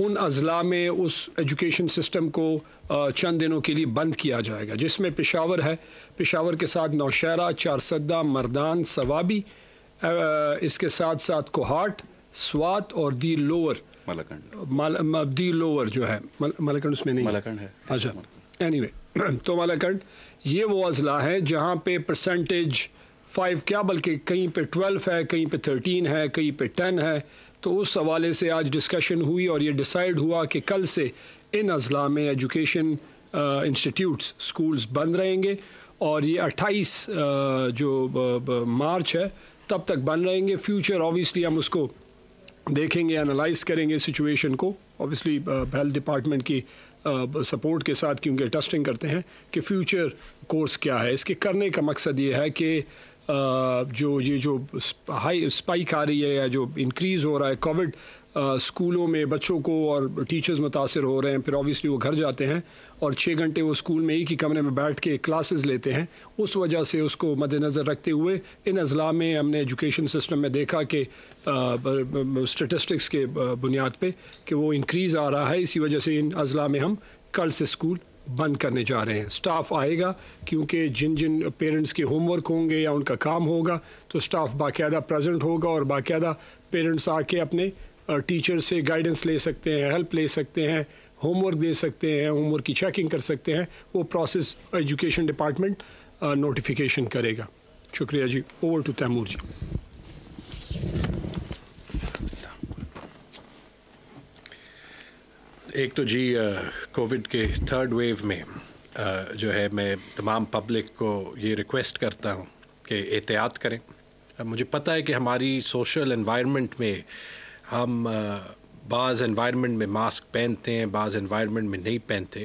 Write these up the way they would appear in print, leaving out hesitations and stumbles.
ان اضلاع میں اس education system کو چند دنوں کے لیے بند کیا جائے گا، جس میں پشاور ہے، پشاور کے ساتھ نوشہرہ، چارسدہ، مردان، سوابی، اس کے ساتھ ساتھ کوہاٹ، سوات اور دی لوور، دی لوور جو ہے ملاکنڈ اس میں نہیں، ملاکنڈ ہے، اچھا اینی وے تو ملاکنڈ یہ وہ اضلاع ہیں جہاں پہ پرسنٹیج 5 کیا بلکہ کہیں پہ 12 ہے، کہیں پہ 13 ہے، کہیں پہ 10 ہے. تو اس حوالے سے آج ڈسکشن ہوئی اور یہ ڈیسائیڈ ہوا کہ کل سے ان اضلاع میں ایجوکیشن انسٹیٹیوٹس اسکولز بند رہیں گے اور یہ 28 جو مارچ ہے تب تک بند رہیں گے. فیوچر آبویسلی ہم اس کو دیکھیں گے، انالائز کریں گے سچویشن کو، آبویسلی ہیلتھ ڈپارٹمنٹ کی سپورٹ کے ساتھ، کیونکہ ٹیسٹنگ کرتے ہیں کہ فیوچر کورس کیا ہے. اس کے کرنے کا مقصد یہ ہے کہ جو ہائی اسپائک آ رہی ہے یا جو انکریز ہو رہا ہے کووڈ، اسکولوں میں بچوں کو اور ٹیچرز متاثر ہو رہے ہیں، پھر آبویسلی وہ گھر جاتے ہیں اور 6 گھنٹے وہ اسکول میں ایک ہی کمرے میں بیٹھ کے کلاسز لیتے ہیں. اس وجہ سے اس کو مد نظر رکھتے ہوئے ان اضلاع میں ہم نے ایجوکیشن سسٹم میں دیکھا کہ اسٹیٹسٹکس کے بنیاد پہ کہ وہ انکریز آ رہا ہے. اسی وجہ سے ان اضلاع میں ہم کل سے اسکول بند کرنے جا رہے ہیں. اسٹاف آئے گا کیونکہ جن پیرنٹس کے ہوم ورک ہوں گے یا ان کا کام ہوگا تو اسٹاف باقاعدہ پریزنٹ ہوگا اور باقاعدہ پیرنٹس آ کے اپنے ٹیچر سے گائیڈنس لے سکتے ہیں، ہیلپ لے سکتے ہیں، ہوم ورک دے سکتے ہیں، ہوم ورک کی چیکنگ کر سکتے ہیں. وہ پروسیس ایجوکیشن ڈپارٹمنٹ نوٹیفیکیشن کرے گا. شکریہ جی. اوور ٹو تیمور جی. ایک تو جی کووڈ کے 3rd ویو میں جو ہے میں تمام پبلک کو یہ ریکویسٹ کرتا ہوں کہ احتیاط کریں. مجھے پتہ ہے کہ ہماری سوشل انوائرمنٹ میں ہم بعض انوائرمنٹ میں ماسک پہنتے ہیں، بعض انوائرمنٹ میں نہیں پہنتے،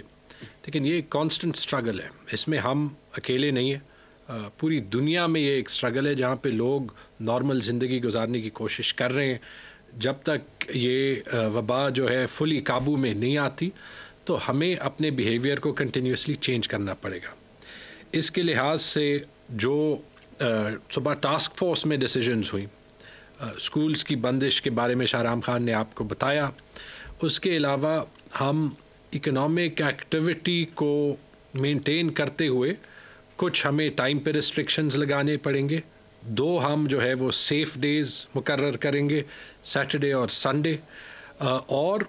لیکن یہ ایک کانسٹنٹ اسٹرگل ہے. اس میں ہم اکیلے نہیں ہیں، پوری دنیا میں یہ ایک اسٹرگل ہے جہاں پہ لوگ نارمل زندگی گزارنے کی کوشش کر رہے ہیں. جب تک یہ وبا جو ہے فلی قابو میں نہیں آتی تو ہمیں اپنے بیہیویئر کو کنٹینیوسلی چینج کرنا پڑے گا. اس کے لحاظ سے جو صبح ٹاسک فورس میں ڈیسیجنز ہوئیں، اسکولز کی بندش کے بارے میں شاہرام خان نے آپ کو بتایا. اس کے علاوہ ہم اکنامک ایکٹیویٹی کو مینٹین کرتے ہوئے کچھ ہمیں ٹائم پہ ریسٹرکشنز لگانے پڑیں گے. 2 ہم جو ہے وہ سیف ڈیز مقرر کریں گے، سیٹرڈے اور سنڈے، اور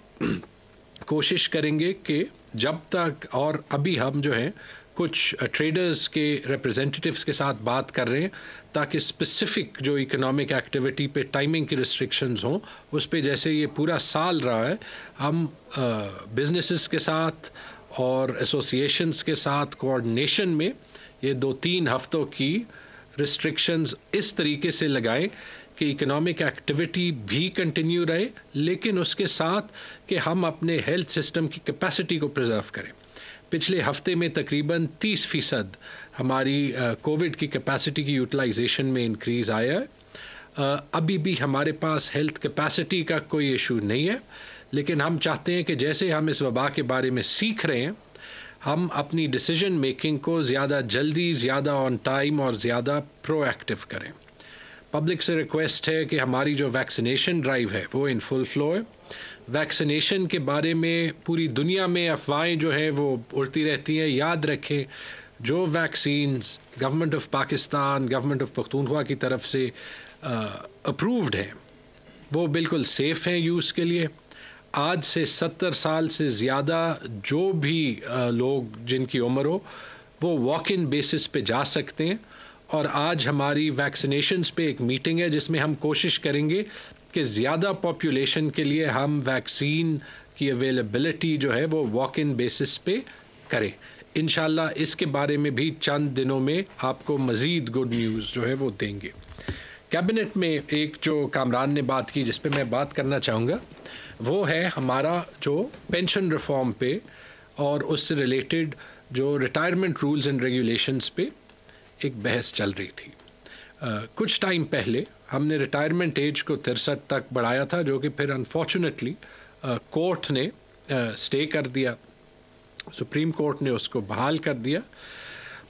کوشش کریں گے کہ جب تک، اور ابھی ہم جو ہے کچھ ٹریڈرز کے ریپرزینٹیٹیوز کے ساتھ بات کر رہے ہیں تاکہ اسپیسیفک جو اکنامک ایکٹیویٹی پہ ٹائمنگ کی ریسٹرکشنز ہوں اس پہ، جیسے یہ پورا سال رہا ہے، ہم بزنسز کے ساتھ اور ایسوسیشنز کے ساتھ کوآرڈینیشن میں یہ 2-3 ہفتوں کی ریسٹرکشنز اس طریقے سے لگائیں کہ اکنامک ایکٹیویٹی بھی کنٹینیو رہے، لیکن اس کے ساتھ کہ ہم اپنے ہیلتھ سسٹم کی کیپیسٹی کو پرزرو کریں. پچھلے ہفتے میں تقریباً 30% ہماری کووڈ کی کیپیسٹی کی یوٹیلائزیشن میں انکریز آیا ہے. ابھی بھی ہمارے پاس ہیلتھ کیپیسٹی کا کوئی ایشو نہیں ہے، لیکن ہم چاہتے ہیں کہ جیسے ہم اس وبا کے بارے میں سیکھ رہے ہیں، ہم اپنی ڈیسیجن میکنگ کو زیادہ جلدی، زیادہ آن ٹائم اور زیادہ پرو ایکٹیو کریں. پبلک سے ریکویسٹ ہے کہ ہماری جو ویکسینیشن ڈرائیو ہے وہ ان فل فلو ہے. ویکسینیشن کے بارے میں پوری دنیا میں افواہیں جو ہیں وہ اڑتی رہتی ہیں. یاد رکھیں جو vaccines government of Pakistan, government of Pakhtunkhwa کی طرف سے اپرووڈ ہیں وہ بالکل سیف ہیں یوز کے لیے. آج سے 70 سال سے زیادہ جو بھی لوگ جن کی عمر ہو وہ واک ان بیسس پہ جا سکتے ہیں. اور آج ہماری ویکسینیشنز پہ ایک میٹنگ ہے جس میں ہم کوشش کریں گے کہ زیادہ پاپولیشن کے لیے ہم ویکسین کی اویلیبلٹی جو ہے وہ واک ان بیسس پہ کریں. انشاءاللہ اس کے بارے میں بھی چند دنوں میں آپ کو مزید گڈ نیوز جو ہے وہ دیں گے. کیبنٹ میں ایک جو کامران نے بات کی جس پہ میں بات کرنا چاہوں گا وہ ہے ہمارا جو پینشن ریفارم پہ اور اس سے ریلیٹڈ جو ریٹائرمنٹ رولز اینڈ ریگولیشنز پہ ایک بحث چل رہی تھی. کچھ ٹائم پہلے ہم نے ریٹائرمنٹ ایج کو 63 تک بڑھایا تھا، جو کہ پھر انفارچونیٹلی کورٹ نے اسٹے کر دیا، سپریم کورٹ نے اس کو بحال کر دیا.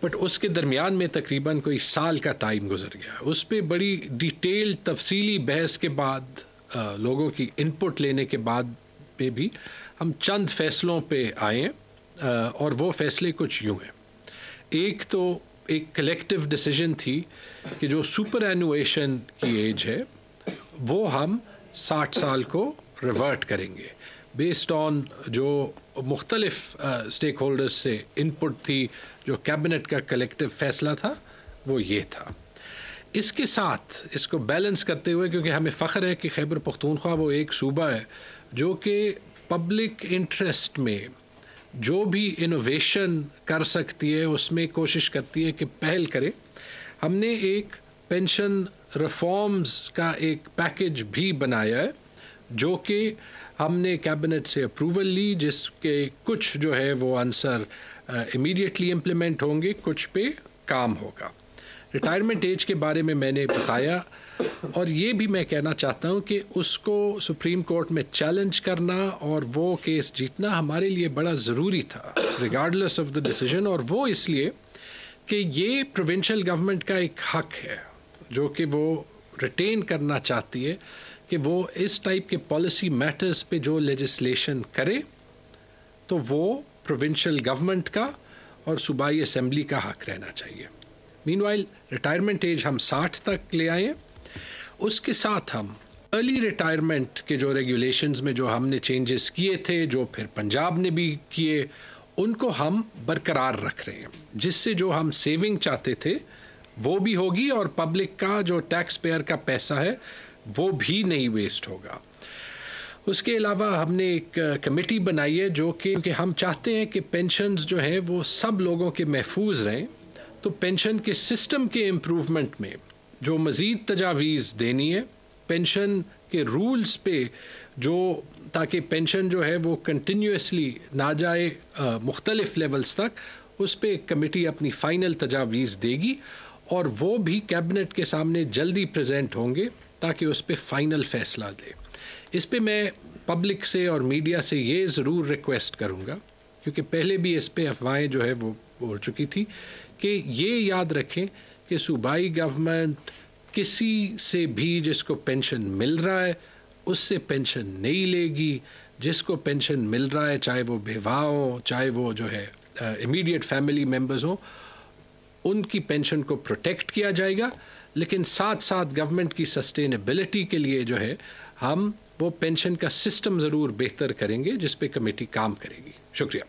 بٹ اس کے درمیان میں تقریباً کوئی سال کا ٹائم گزر گیا. اس پہ بڑی ڈیٹیل تفصیلی بحث کے بعد، لوگوں کی ان پٹ لینے کے بعد پہ بھی ہم چند فیصلوں پہ آئے اور وہ فیصلے کچھ یوں ہیں. ایک تو ایک کلیکٹیو ڈیسیجن تھی کہ جو سپر اینویشن کی ایج ہے وہ ہم 60 سال کو ریورٹ کریں گے بیسڈ آن جو مختلف اسٹیک ہولڈرز سے ان پٹ تھی. جو کیبنٹ کا کلیکٹیو فیصلہ تھا وہ یہ تھا. اس کے ساتھ اس کو بیلنس کرتے ہوئے, کیونکہ ہمیں فخر ہے کہ خیبر پختونخوا وہ ایک صوبہ ہے جو کہ پبلک انٹرسٹ میں جو بھی انوویشن کر سکتی ہے اس میں کوشش کرتی ہے کہ پہل کرے. ہم نے ایک پینشن ریفارمز کا ایک پیکج بھی بنایا ہے جو کہ ہم نے کیبنٹ سے اپروول لی, جس کے کچھ جو ہے وہ عنصر امیڈیٹلی امپلیمنٹ ہوں گے, کچھ پہ کام ہوگا. ریٹائرمنٹ ایج کے بارے میں نے بتایا, اور یہ بھی میں کہنا چاہتا ہوں کہ اس کو سپریم کورٹ میں چیلنج کرنا اور وہ کیس جیتنا ہمارے لیے بڑا ضروری تھا ریگارڈلیس آف دا ڈیسیجن. اور وہ اس لیے کہ یہ پروونشل گورنمنٹ کا ایک حق ہے جو کہ وہ ریٹین کرنا چاہتی ہے کہ وہ اس ٹائپ کے پالیسی میٹرز پہ جو لیجسلیشن کرے تو وہ پروونشل گورنمنٹ کا اور صوبائی اسمبلی کا حق رہنا چاہیے. مین وائل ریٹائرمنٹ ایج ہم 60 تک لے آئے. اس کے ساتھ ہم ارلی ریٹائرمنٹ کے جو ریگولیشنز میں جو ہم نے چینجز کیے تھے, جو پھر پنجاب نے بھی کیے, ان کو ہم برقرار رکھ رہے ہیں, جس سے جو ہم سیونگ چاہتے تھے وہ بھی ہوگی اور پبلک کا جو ٹیکس پیئر کا پیسہ ہے وہ بھی نہیں ویسٹ ہوگا. اس کے علاوہ ہم نے ایک کمیٹی بنائی ہے جو کہ ہم چاہتے ہیں کہ پینشنز جو ہیں وہ سب لوگوں کے محفوظ رہیں, تو پینشن کے سسٹم کے امپروومنٹ میں جو مزید تجاویز دینی ہے, پینشن کے رولز پہ جو تاکہ پینشن جو ہے وہ کنٹینیوسلی نہ جائے مختلف لیولز تک, اس پہ ایک کمیٹی اپنی فائنل تجاویز دے گی اور وہ بھی کیبنٹ کے سامنے جلدی پریزنٹ ہوں گے تاکہ اس پہ فائنل فیصلہ دے. اس پہ میں پبلک سے اور میڈیا سے یہ ضرور ریکویسٹ کروں گا, کیونکہ پہلے بھی اس پہ افواہیں جو ہے وہ بول چکی تھی, کہ یہ یاد رکھیں کہ صوبائی گورنمنٹ کسی سے بھی جس کو پینشن مل رہا ہے اس سے پینشن نہیں لے گی. جس کو پینشن مل رہا ہے, چاہے وہ بیوہ ہوں, چاہے وہ جو ہے امیڈیٹ فیملی ممبرز ہوں, ان کی پینشن کو پروٹیکٹ کیا جائے گا. لیکن ساتھ ساتھ گورنمنٹ کی سسٹینیبلٹی کے لیے جو ہے ہم وہ پینشن کا سسٹم ضرور بہتر کریں گے جس پہ کمیٹی کام کرے گی. شکریہ.